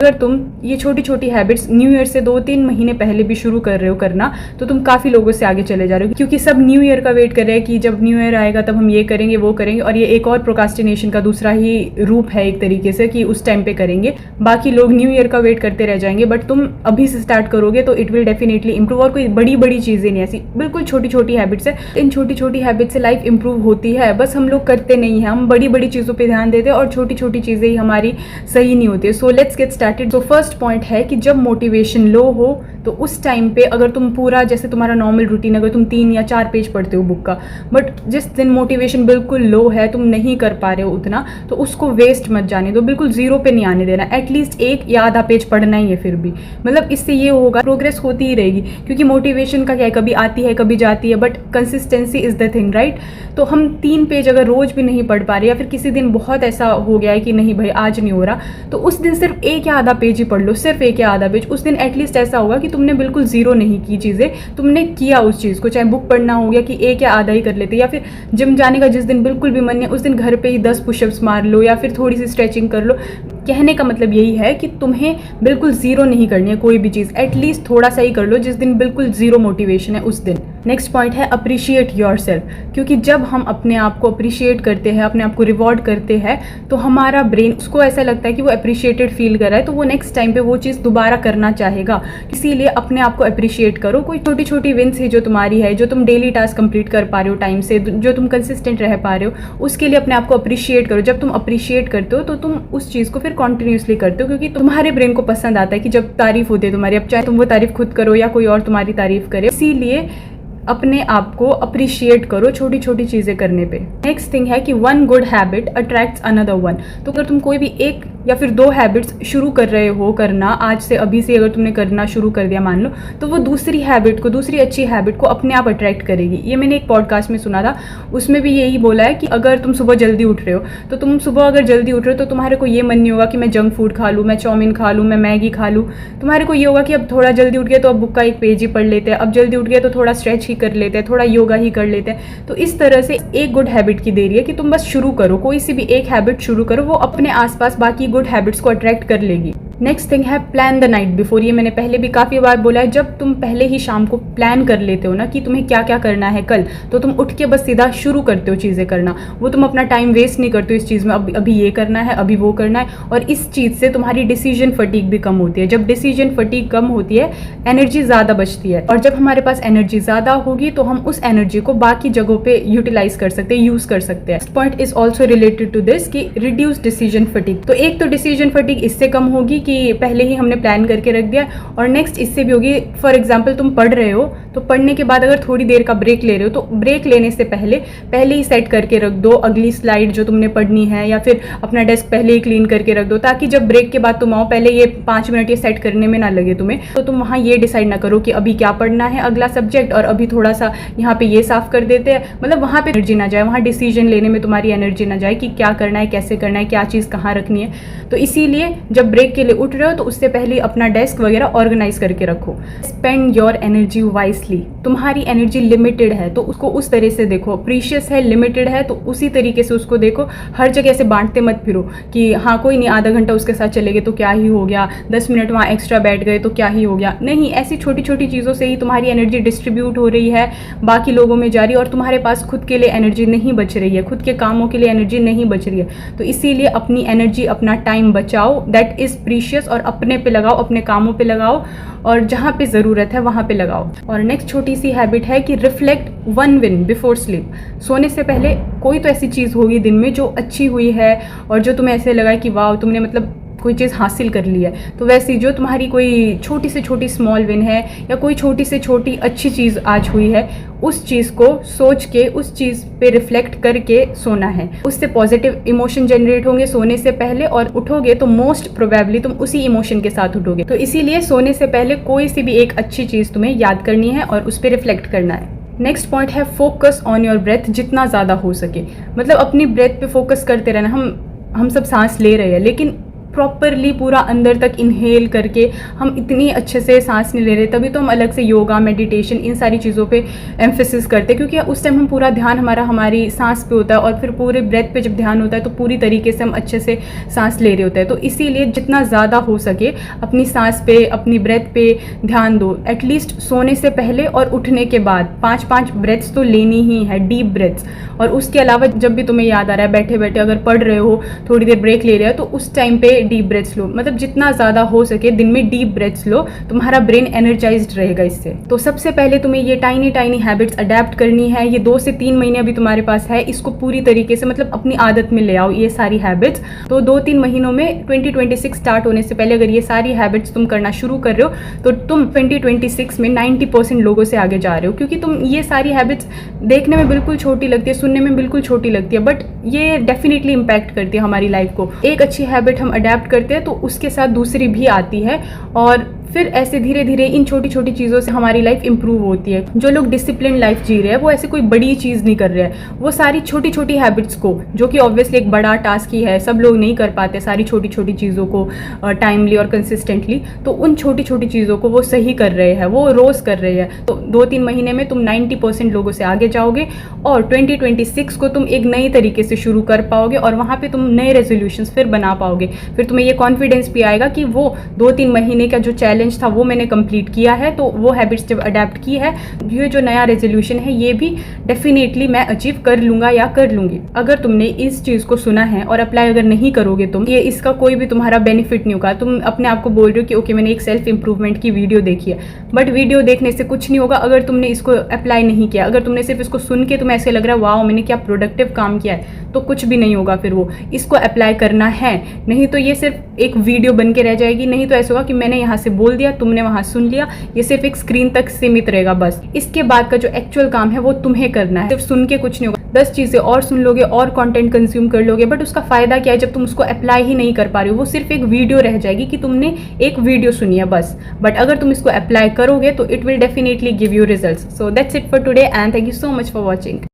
अगर तुम ये छोटी छोटी हैबिट्स न्यू ईयर से 2-3 महीने पहले भी शुरू कर रहे हो करना, तो तुम काफ़ी लोगों से आगे चले जा रहे हो, क्योंकि सब न्यू ईयर का वेट कर रहे हैं कि जब न्यू ईयर आएगा तब हम ये करेंगे वो करेंगे। और ये एक और प्रोकास्टिनेशन का दूसरा ही रूप है एक तरीके से, कि उस टाइम पे करेंगे। बाकी लोग न्यू ईयर का वेट करते रह जाएंगे, बट तुम अभी से स्टार्ट करोगे तो इट विल डेफिनेटली इंप्रूव। और कोई बड़ी बड़ी चीज़ें नहीं, ऐसी बिल्कुल छोटी छोटी हैबिट्स है। इन छोटी छोटी हैबिट से लाइफ इंप्रूव होती है, बस हम लोग करते नहीं हैं। हम बड़ी बड़ी चीज़ों पर ध्यान देते हैं और छोटी छोटी चीज़ें ही हमारी सही नहीं होती है। So let's get started. So first point है कि जब मोटिवेशन लो हो तो उस टाइम पे अगर तुम पूरा, जैसे तुम्हारा नॉर्मल रूटीन, अगर तुम 3 या 4 पेज पढ़ते हो बुक का, बट जिस दिन मोटिवेशन बिल्कुल लो है, तुम नहीं कर पा रहे हो उतना, तो उसको वेस्ट मत जाने दो, बिल्कुल जीरो पे नहीं आने देना। एटलीस्ट 1 या आधा पेज पढ़ना ही है फिर भी। मतलब इससे ये होगा, प्रोग्रेस होती ही रहेगी, क्योंकि मोटिवेशन का क्या है, कभी आती है कभी जाती है, but consistency is the thing, right. तो हम 3 पेज अगर रोज भी नहीं पढ़ पा रहे, या फिर किसी दिन बहुत ऐसा हो गया है कि नहीं भाई आज नहीं हो रहा, तो उस दिन सिर्फ 1 या आधा पेज ही पढ़ लो, सिर्फ 1 या आधा पेज। उस दिन एटलीस्ट ऐसा होगा कि तुमने बिल्कुल जीरो नहीं की चीज़ें, तुमने किया उस चीज़ को। चाहे बुक पढ़ना हो गया कि 1 या आधा ही कर लेते, या फिर जिम जाने का जिस दिन बिल्कुल भी मन नहीं, उस दिन घर पे ही 10 पुशअप्स मार लो, या फिर थोड़ी सी स्ट्रेचिंग कर लो। कहने का मतलब यही है कि तुम्हें बिल्कुल जीरो नहीं करनी है कोई भी चीज़, एटलीस्ट थोड़ा सा ही कर लो जिस दिन बिल्कुल जीरो मोटिवेशन है उस दिन। नेक्स्ट पॉइंट है अप्रिशिएट योरसेल्फ, क्योंकि जब हम अपने आप को अप्रिशिएट करते हैं, अपने आप को रिवॉर्ड करते हैं, तो हमारा ब्रेन, उसको ऐसा लगता है कि वो अप्रिशिएटेड फील कर रहा है, तो वो नेक्स्ट टाइम पे वो चीज़ दोबारा करना चाहेगा। इसीलिए अपने आप को अप्रिशिएट करो। कोई छोटी छोटी विन्स है जो तुम्हारी है, जो तुम डेली टास्क कंप्लीट कर पा रहे हो टाइम से, जो तुम कंसिस्टेंट रह पा रहे हो, उसके लिए अपने आप को अप्रिशिएट करो। जब तुम अप्रिशिएट करते हो तो तुम उस चीज़ को फिर कॉन्टिन्यूसली करते हो, क्योंकि तुम्हारे ब्रेन को पसंद आता है कि जब तारीफ होती है तुम्हारी, अब चाहे तुम वो तारीफ खुद करो या कोई और तुम्हारी तारीफ करे। इसीलिए अपने आप को अप्रिशिएट करो छोटी छोटी चीज़ें करने पे। नेक्स्ट थिंग है कि 1 गुड हैबिट अट्रैक्ट्स अनदर 1। तो अगर तुम कोई भी 1 या फिर 2 हैबिट्स शुरू कर रहे हो करना, आज से अभी से अगर तुमने करना शुरू कर दिया मान लो, तो वो दूसरी हैबिट को, दूसरी अच्छी हैबिट को अपने आप अट्रैक्ट करेगी। ये मैंने एक पॉडकास्ट में सुना था, उसमें भी यही बोला है कि अगर तुम सुबह जल्दी उठ रहे हो, तो तुम सुबह अगर जल्दी उठ रहे हो तो तुम्हारे को ये मन नहीं होगा कि मैं जंक फूड खा लूँ, मैं चाउमीन खा लूँ, मैं मैगी खा लूँ। तुम्हारे को ये होगा कि अब थोड़ा जल्दी उठ गया तो अब बुक का 1 पेज ही पढ़ लेते हैं, अब जल्दी उठ गया तो थोड़ा स्ट्रेच ही कर लेते हैं, थोड़ा योगा ही कर लेते हैं। तो इस तरह से एक गुड हैबिट की देरी है कि तुम बस शुरू करो, कोई सी भी एक हैबिट शुरू करो, वो अपने आसपास बाकी गुड हैबिट्स को अट्रैक्ट कर लेगी। नेक्स्ट थिंग है प्लान द नाइट बिफोर। ये मैंने पहले भी काफ़ी बार बोला है, जब तुम पहले ही शाम को प्लान कर लेते हो ना कि तुम्हें क्या क्या करना है कल, तो तुम उठ के बस सीधा शुरू करते हो चीज़ें करना। वो तुम अपना टाइम वेस्ट नहीं करते हो इस चीज़ में, अभी ये करना है, अभी वो करना है। और इस चीज़ से तुम्हारी डिसीजन फटीक भी कम होती है। जब डिसीजन फटीक कम होती है, एनर्जी ज़्यादा बचती है, और जब हमारे पास एनर्जी ज़्यादा होगी तो हम उस एनर्जी को बाकी जगहों पे यूटिलाइज कर सकते हैं, यूज़ कर सकते हैं। Point is also related to this कि रिड्यूस डिसीजन फटीक। तो एक तो डिसीजन फटीक इससे कम होगी कि पहले ही हमने प्लान करके रख दिया, और नेक्स्ट इससे भी होगी, फॉर एग्जाम्पल तुम पढ़ रहे हो तो पढ़ने के बाद अगर थोड़ी देर का ब्रेक ले रहे हो, तो ब्रेक लेने से पहले ही सेट करके रख दो अगली स्लाइड जो तुमने पढ़नी है, या फिर अपना डेस्क पहले ही क्लीन करके रख दो, ताकि जब ब्रेक के बाद तुम आओ, पहले ये 5 मिनट ये सेट करने में ना लगे तुम्हें। तो तुम वहाँ ये डिसाइड ना करो कि अभी क्या पढ़ना है अगला सब्जेक्ट, और अभी थोड़ा सा यहाँ पे ये साफ कर देते हैं। मतलब वहाँ पे एनर्जी ना जाए, वहाँ डिसीजन लेने में तुम्हारी एनर्जी ना जाए कि क्या करना है, कैसे करना है, क्या चीज़ कहाँ रखनी है। तो इसीलिए जब ब्रेक के लिए उठ रहे हो तो उससे पहले अपना डेस्क वगैरह ऑर्गेनाइज करके रखो। Spend your energy wisely. तुम्हारी एनर्जी लिमिटेड है तो उसको उस तरह से देखो, प्रीशियस है, लिमिटेड है, तो उसी तरीके से उसको देखो। हर जगह से बांटते मत फिरो कि हाँ कोई नहीं, आधा घंटा उसके साथ चले गए तो क्या ही हो गया, 10 मिनट वहाँ एक्स्ट्रा बैठ गए तो क्या ही हो गया। नहीं, ऐसी छोटी छोटी चीज़ों से ही तुम्हारी एनर्जी डिस्ट्रीब्यूट हो रही है, बाकी लोगों में जा रही है, और तुम्हारे पास खुद के लिए एनर्जी नहीं बच रही है, खुद के कामों के लिए एनर्जी नहीं बच रही है। तो इसीलिए अपनी एनर्जी, अपना टाइम बचाओ, दैट इज़ प्रीशियस, और अपने पे लगाओ, अपने कामों पे लगाओ, और जहाँ पे ज़रूरत है वहाँ पे लगाओ। और नेक्स्ट छोटी सी हैबिट है कि रिफ्लेक्ट 1 विन बिफोर स्लीप। सोने से पहले कोई तो ऐसी चीज़ होगी दिन में जो अच्छी हुई है, और जो तुम्हें ऐसे लगा कि वाह तुमने मतलब कोई चीज़ हासिल कर ली है। तो वैसी जो तुम्हारी कोई छोटी से छोटी स्मॉल विन है, या कोई छोटी से छोटी अच्छी चीज़ आज हुई है, उस चीज़ को सोच के, उस चीज़ पे रिफ्लेक्ट करके सोना है। उससे पॉजिटिव इमोशन जनरेट होंगे सोने से पहले, और उठोगे तो मोस्ट प्रोबेबली तुम उसी इमोशन के साथ उठोगे। तो इसीलिए सोने से पहले कोई सी भी एक अच्छी चीज़ तुम्हें याद करनी है और उस पर रिफ्लेक्ट करना है। नेक्स्ट पॉइंट है फोकस ऑन योर ब्रेथ, जितना ज़्यादा हो सके। मतलब अपनी ब्रेथ पे फोकस करते रहना। हम सब सांस ले रहे हैं, लेकिन प्रॉपरली पूरा अंदर तक इनहेल करके हम इतनी अच्छे से सांस नहीं ले रहे, तभी तो हम अलग से योगा, मेडिटेशन, इन सारी चीज़ों पे एम्फेसिस करते हैं, क्योंकि उस टाइम हम पूरा ध्यान हमारी सांस पे होता है, और फिर पूरे ब्रेथ पे जब ध्यान होता है तो पूरी तरीके से हम अच्छे से सांस ले रहे होते हैं। तो इसीलिए जितना ज़्यादा हो सके अपनी सांस पे, अपनी ब्रेथ पे ध्यान दो। एटलीस्ट सोने से पहले और उठने के बाद 5-5 ब्रेथ्स तो लेनी ही है, डीप ब्रेथ्स। और उसके अलावा जब भी तुम्हें याद आ रहा है, बैठे बैठे अगर पढ़ रहे हो, थोड़ी देर ब्रेक ले रहे हो, तो उस टाइम पे डीप ब्रेथ्स लो। मतलब जितना ज़्यादा हो सके दिन में डीप ब्रेथ्स लो, तुम्हारा ब्रेन एनर्जाइज्ड रहेगा इससे। तो सबसे पहले तुम्हें ये टाइनी हैबिट्स अडेप्ट करनी है। ये 2 से 3 महीने अभी तुम्हारे पास है, इसको पूरी तरीके से मतलब अपनी आदत में ले आओ ये सारी हैबिट्स। तो 2-3 महीनों में 2026 स्टार्ट होने से पहले अगर ये सारी हैबिट्स तुम करना शुरू कर रहे हो तो तुम 2026 में 90% लोगों से आगे जा रहे हो। क्योंकि तुम ये सारी हैबिट्स देखने में बिल्कुल छोटी लगती है, सुनने में बिल्कुल छोटी लगती है, बट ये डेफिनेटली इम्पैक्ट करती है हमारी लाइफ को। एक अच्छी हैबिट हम अडेप्ट करते हैं तो उसके साथ दूसरी भी आती है, और फिर ऐसे धीरे धीरे इन छोटी छोटी चीज़ों से हमारी लाइफ इंप्रूव होती है। जो लोग डिसिप्लिन लाइफ जी रहे हैं वो ऐसे कोई बड़ी चीज़ नहीं कर रहे हैं, वो सारी छोटी छोटी हैबिट्स को, जो कि ऑब्वियसली एक बड़ा टास्क ही है, सब लोग नहीं कर पाते सारी छोटी छोटी चीज़ों को टाइमली और कंसिस्टेंटली, तो उन छोटी छोटी चीज़ों को वो सही कर रहे हैं, वो रोज़ कर रहे हैं। तो 2-3 महीने में तुम 90% लोगों से आगे जाओगे, और 2026 को तुम एक नई तरीके से शुरू कर पाओगे, और वहाँ पर तुम नए रेजोल्यूशंस फिर बना पाओगे। फिर तुम्हें ये कॉन्फिडेंस भी आएगा कि वो 2-3 महीने का जो चैलेंज था वो मैंने कंप्लीट किया है, तो वो हैबिट्स जब अडेप्ट की है, ये जो नया रेजोल्यूशन है ये भी डेफिनेटली मैं अचीव कर लूँगा या कर लूँगी। अगर तुमने इस चीज़ को सुना है और अप्लाई अगर नहीं करोगे तुम, ये इसका कोई भी तुम्हारा बेनिफिट नहीं होगा। तुम अपने आप को बोल रहे हो कि ओके मैंने एक सेल्फ इंप्रूवमेंट की वीडियो देखी है, बट वीडियो देखने से कुछ नहीं होगा अगर तुमने इसको अप्लाई नहीं किया। अगर तुमने सिर्फ इसको सुन के तुम्हें ऐसे लग रहा है वाओ मैंने क्या प्रोडक्टिव काम किया है, तो कुछ भी नहीं होगा। फिर वो इसको अप्लाई करना है, नहीं तो ये सिर्फ एक वीडियो बन के रह जाएगी। नहीं तो ऐसा होगा कि मैंने यहाँ से बोल दिया, तुमने वहाँ सुन लिया, ये सिर्फ एक स्क्रीन तक सीमित रहेगा बस। इसके बाद का जो एक्चुअल काम है वो तुम्हें करना है, सिर्फ सुन के कुछ नहीं होगा। 10 चीज़ें और सुन लोगे और कंटेंट कंज्यूम कर लोगे, बट उसका फायदा क्या है जब तुम उसको अप्लाई ही नहीं कर पा रहे हो। वो सिर्फ एक वीडियो रह जाएगी कि तुमने एक वीडियो सुनी है बस, बट अगर तुम इसको अप्लाई करोगे तो it will definitely give you results. So that's it for today and thank you so much for watching.